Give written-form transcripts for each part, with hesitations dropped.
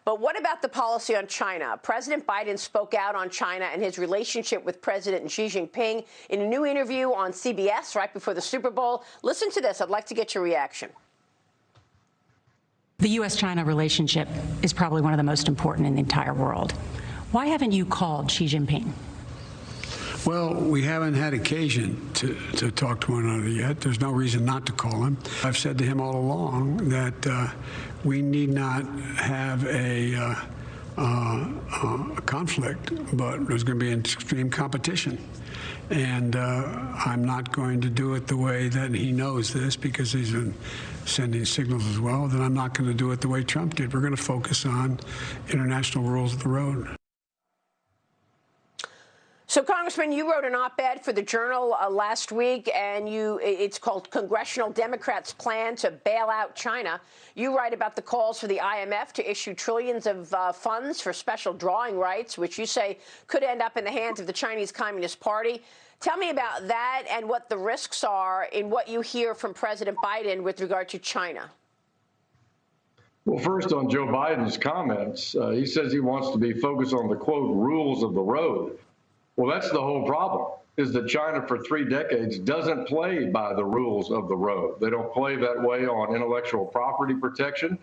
But what about the policy on China? President Biden spoke out on China and his relationship with President Xi Jinping in a new interview on CBS right before the Super Bowl. Listen to this. I'd like to get your reaction. The U.S.-China relationship is probably one of the most important in the entire world. Why haven't you called Xi Jinping? Well, we haven't had occasion to talk to one another yet. There's no reason not to call him. I've said to him all along that we need not have a conflict, but there's going to be an extreme competition. And I'm not going to do it the way that he knows this, because he's been sending signals as well. Then I'm not going to do it the way Trump did. We're going to focus on international rules of the road. So, Congressman, you wrote an op-ed for the Journal last week, and it's called Congressional Democrats' Plan to Bail Out China. You write about the calls for the IMF to issue trillions of funds for special drawing rights, which you say could end up in the hands of the Chinese Communist Party. Tell me about that and what the risks are in what you hear from President Biden with regard to China. Well, first on Joe Biden's comments, he says he wants to be focused on the, quote, rules of the road. Well, that's the whole problem, is that China for 3 decades doesn't play by the rules of the road. They don't play that way on intellectual property protection.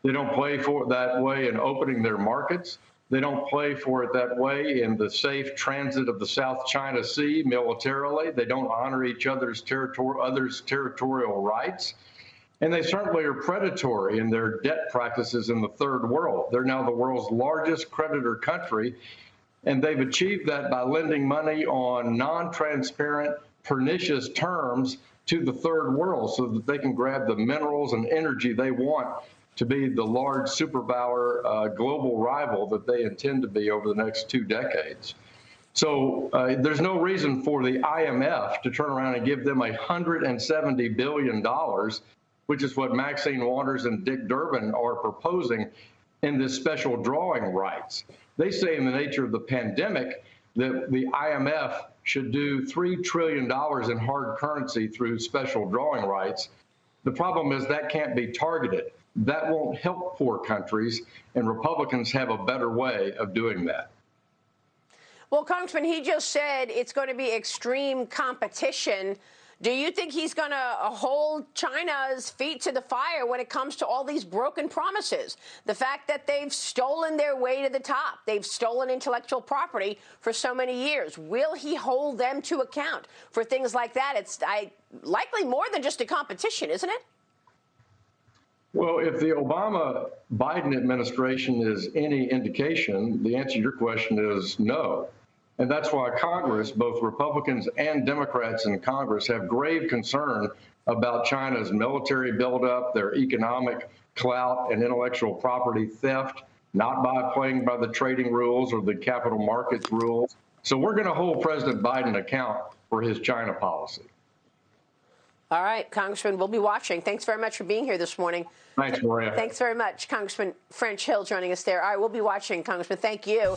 They don't play for it that way in opening their markets. They don't play for it that way in the safe transit of the South China Sea militarily. They don't honor each other's territorial rights. And they certainly are predatory in their debt practices in the third world. They're now the world's largest creditor country. And they've achieved that by lending money on non-transparent, pernicious terms to the third world so that they can grab the minerals and energy they want to be the large superpower global rival that they intend to be over the next 2 decades. So there's no reason for the IMF to turn around and give them $170 billion, which is what Maxine Waters and Dick Durbin are proposing in this special drawing rights. They say in the nature of the pandemic that the IMF should do $3 trillion in hard currency through special drawing rights. The problem is that can't be targeted. That won't help poor countries, and Republicans have a better way of doing that. Well, Congressman, he just said it's going to be extreme competition. Do you think he's going to hold China's feet to the fire when it comes to all these broken promises? The fact that they've stolen their way to the top, they've stolen intellectual property for so many years. Will he hold them to account for things like that? It's likely more than just a competition, isn't it? Well, if the Obama-Biden administration is any indication, the answer to your question is no. And that's why Congress, both Republicans and Democrats in Congress, have grave concern about China's military buildup, their economic clout and intellectual property theft, not by playing by the trading rules or the capital markets rules. So we're going to hold President Biden account for his China policy. All right, Congressman, we'll be watching. Thanks very much for being here this morning. Thanks, Maria. Thanks very much, Congressman French Hill, joining us there. All right, we'll be watching, Congressman. Thank you.